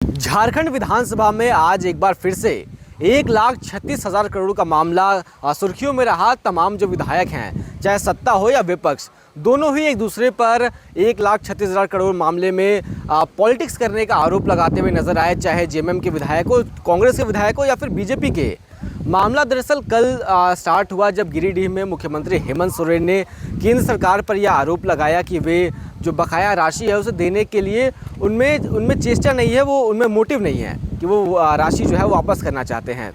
झारखंड विधानसभा में आज एक बार फिर से 1,36,000 करोड़ का मामला सुर्खियों में रहा। तमाम जो विधायक हैं, चाहे सत्ता हो या विपक्ष, दोनों ही एक दूसरे पर 1,36,000 करोड़ मामले में पॉलिटिक्स करने का आरोप लगाते हुए नजर आए, चाहे जेएमएम के विधायक हो, कांग्रेस के विधायक हो या फिर बीजेपी के। मामला दरअसल कल स्टार्ट हुआ जब गिरिडीह में मुख्यमंत्री हेमंत सोरेन ने केंद्र सरकार पर यह आरोप लगाया कि वे जो बकाया राशि है उसे देने के लिए उनमें चेष्टा नहीं है, वो उनमें मोटिव नहीं है कि वो राशि जो है वापस करना चाहते हैं।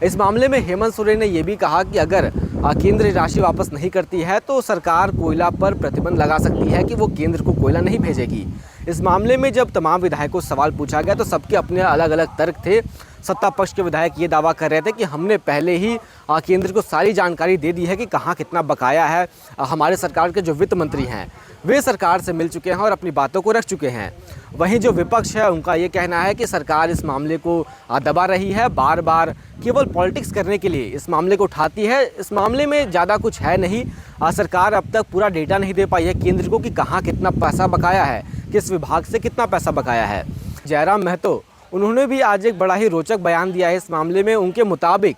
इस मामले में हेमंत सोरेन ने यह भी कहा कि अगर केंद्र राशि वापस नहीं करती है तो सरकार कोयला पर प्रतिबंध लगा सकती है कि वो केंद्र को कोयला नहीं भेजेगी। इस मामले में जब तमाम विधायकों से सवाल पूछा गया तो सबके अपने अलग अलग तर्क थे। सत्ता पक्ष के विधायक ये दावा कर रहे थे कि हमने पहले ही केंद्र को सारी जानकारी दे दी है कि कहाँ कितना बकाया है। हमारे सरकार के जो वित्त मंत्री हैं वे सरकार से मिल चुके हैं और अपनी बातों को रख चुके हैं। वहीं जो विपक्ष है उनका ये कहना है कि सरकार इस मामले को दबा रही है, बार बार केवल पॉलिटिक्स करने के लिए इस मामले को उठाती है। इस मामले में ज़्यादा कुछ है नहीं। सरकार अब तक पूरा डेटा नहीं दे पाई है केंद्र को कि कहाँ कितना पैसा बकाया है, किस विभाग से कितना पैसा बकाया है। जयराम महतो उन्होंने भी आज एक बड़ा ही रोचक बयान दिया है इस मामले में। उनके मुताबिक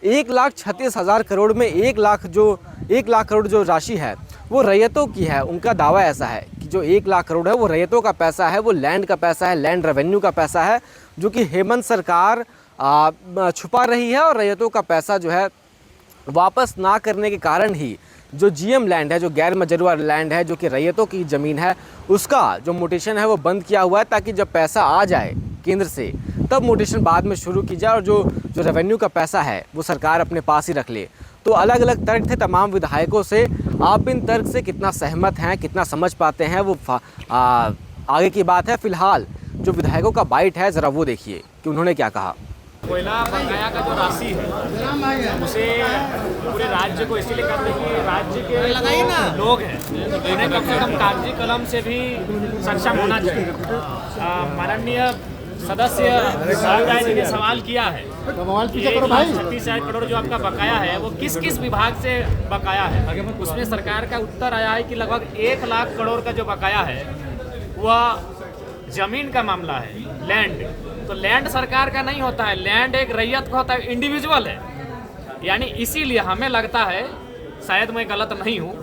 1,36,000 करोड़ में 1 लाख करोड़ जो राशि है वो रैयतों की है। उनका दावा ऐसा है कि जो 1 लाख करोड़ है वो रैयतों का पैसा है, वो लैंड का पैसा है, लैंड रेवेन्यू का पैसा है, जो कि हेमंत सरकार छुपा रही है। और रैयतों का पैसा जो है वापस ना करने के कारण ही जो जीएम लैंड है, जो गैर मजरूआ लैंड है, जो कि रैयतों की ज़मीन है, उसका जो मोटेशन है वो बंद किया हुआ है ताकि जब पैसा आ जाए केंद्र से तब मोटेशन बाद में शुरू की जाए और जो रेवेन्यू का पैसा है वो सरकार अपने पास ही रख ले। तो अलग अलग तर्क थे तमाम विधायकों से। आप इन तर्क से कितना सहमत हैं, कितना समझ पाते हैं, वो आगे की बात है। फिलहाल जो विधायकों का बाइट है ज़रा वो देखिए कि उन्होंने क्या कहा। कोयला बकाया का जो राशि है उसे पूरे राज्य को इसलिए करते हैं कि राज्य के लोग हैं उन्हें कम से कम कागजी कलम से भी सक्षम होना चाहिए। माननीय सदस्य राय जी ने सवाल किया है 1,36,000 करोड़ जो आपका बकाया है वो किस किस विभाग से बकाया है। उसमें सरकार का उत्तर आया है कि लगभग 1 लाख करोड़ का जो बकाया है वह जमीन का मामला है, लैंड। तो लैंड सरकार का नहीं होता है, लैंड एक रैयत का होता है, इंडिविजुअल है। यानी इसीलिए हमें लगता है, शायद मैं गलत नहीं हूँ,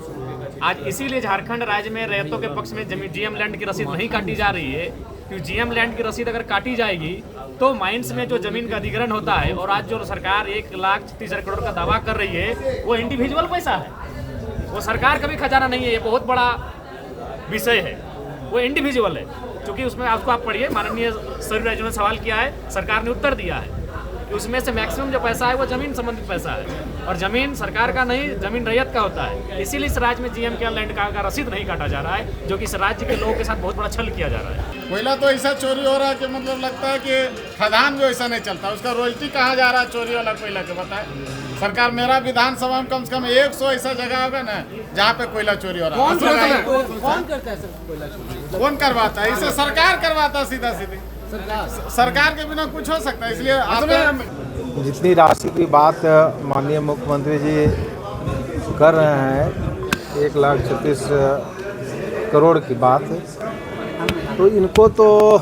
आज इसीलिए झारखंड राज्य में रैयतों के पक्ष में जीएम लैंड की रसीद नहीं काटी जा रही है। क्योंकि जीएम लैंड की रसीद अगर काटी जाएगी तो माइंस में जो जमीन का अधिग्रहण होता है, और आज जो सरकार 1,36,000 करोड़ का दावा कर रही है वो इंडिविजुअल पैसा है, वो सरकार का भी खजाना नहीं है। ये बहुत बड़ा विषय है, वो इंडिविजुअल है। क्योंकि उसमें आपको आप पढ़िए, माननीय सभी राज्यों ने सवाल किया है, सरकार ने उत्तर दिया है कि उसमें से मैक्सिमम जो पैसा है वो जमीन संबंधित पैसा है, और जमीन सरकार का नहीं, जमीन रैयत का होता है। इसीलिए इस राज्य में जीएम के लैंड का रसीद नहीं काटा जा रहा है, जो कि इस राज्य के लोगों के साथ बहुत बड़ा छल किया जा रहा है। कोयला तो ऐसा चोरी हो रहा है कि मतलब लगता है कि खदान जो ऐसा नहीं चलता, उसका रॉयल्टी कहाँ जा रहा है चोरी वाला कोयला के, बताए सरकार। मेरा विधानसभा में कम से कम 100 ऐसा जगह होगा ना जहाँ पे कोयला चोरी हो रहा है। कौन करता है सर कोयला चोरी? कौन करवाता है? इसे सरकार करवाता है, सीधा सीधी सरकार के बिना कुछ हो सकता है। इसलिए जितनी राशि की बात माननीय मुख्यमंत्री जी कर रहे हैं, 1,36,000 करोड़ की बात, तो इनको तो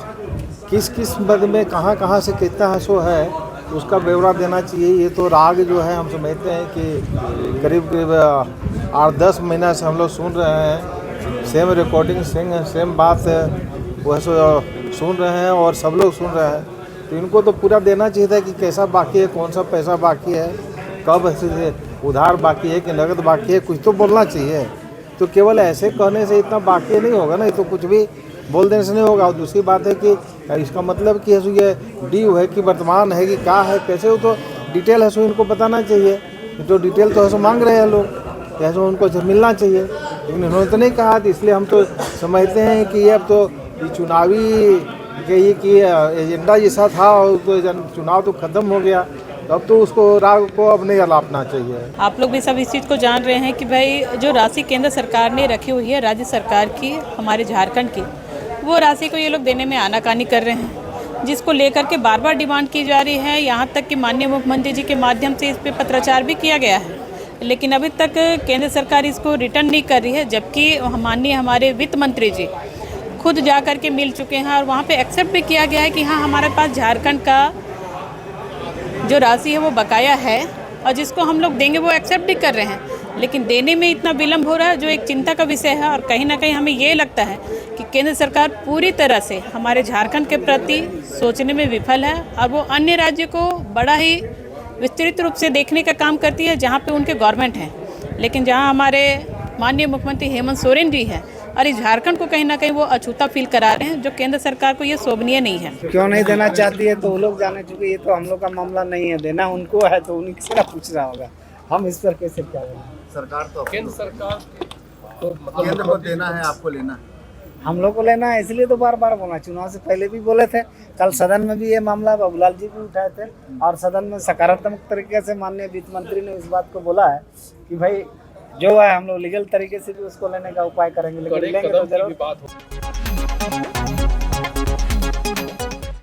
किस किस मद में कहाँ से कितना सो है उसका ब्यौरा देना चाहिए। ये तो राग जो है हम समझते हैं कि करीब 8-10 महीना से हम लोग सुन रहे हैं, सेम रिकॉर्डिंग सेम बात वह सुन रहे हैं और सब लोग सुन रहे हैं। तो इनको तो पूरा देना चाहिए था कि कैसा बाकी है, कौन सा पैसा बाकी है, कब उधार बाकी है कि नगद बाकी है, कुछ तो बोलना चाहिए। तो केवल ऐसे कहने से इतना बाकी नहीं होगा ना, ये तो कुछ भी बोल देने से नहीं होगा। और दूसरी बात है कि इसका मतलब कि ये ड्यू है कि वर्तमान है कि क्या है, कैसे, वो तो डिटेल है सो इनको बताना चाहिए। जो डिटेल तो ऐसे मांग रहे हैं लोग, ऐसे उनको मिलना चाहिए, लेकिन इन्होंने तो नहीं कहा। इसलिए हम तो समझते हैं कि ये अब तो चुनावी कि एजेंडा जैसा था, तो चुनाव तो खत्म हो गया, अब तो उसको राग को अब नहीं अलापना चाहिए। आप लोग भी सब इस चीज़ को जान रहे हैं कि भाई जो राशि केंद्र सरकार ने रखी हुई है राज्य सरकार की, हमारे झारखंड की, वो राशि को ये लोग देने में आनाकानी कर रहे हैं, जिसको लेकर के बार बार डिमांड की जा रही है। यहाँ तक कि माननीय मुख्यमंत्री जी के माध्यम से इस पर पत्राचार भी किया गया है, लेकिन अभी तक केंद्र सरकार इसको रिटर्न नहीं कर रही है। जबकि माननीय हमारे वित्त मंत्री जी खुद जा कर के मिल चुके हैं और वहाँ पे एक्सेप्ट भी किया गया है कि हाँ हमारे पास झारखंड का जो राशि है वो बकाया है और जिसको हम लोग देंगे वो एक्सेप्ट भी कर रहे हैं, लेकिन देने में इतना विलम्ब हो रहा है जो एक चिंता का विषय है। और कहीं ना कहीं हमें ये लगता है कि केंद्र सरकार पूरी तरह से हमारे झारखंड के प्रति सोचने में विफल है और वो अन्य राज्य को बड़ा ही विस्तृत रूप से देखने का काम करती है जहाँ पे उनके गवर्नमेंट हैं, लेकिन जहाँ हमारे माननीय मुख्यमंत्री हेमंत सोरेन जी हैं और इस झारखंड को कहीं ना कहीं वो अछूता फील करा रहे हैं, जो केंद्र सरकार को ये शोभनीय नहीं है। क्यों नहीं देना चाहती है तो वो लोग जाने चुके, ये तो हम लोग का मामला नहीं है, देना उनको है तो उन्हीं से पूछ रहा होगा, हम इस पर कैसे क्या बोलें। सरकार तो केंद्र सरकार तो केंद्र को देना है, आपको लेना है, हम लोग को लेना है, इसलिए तो बार बार बोला, चुनाव से पहले भी बोले थे, कल सदन में भी ये मामला बाबूलाल जी भी उठाए थे और सदन में सकारात्मक तरीके से माननीय वित्त मंत्री ने इस बात को बोला है कि भाई जो है हम लोग लीगल तरीके से भी उसको लेने का उपाय करेंगे, लेकिन लेंगे तो जरूर।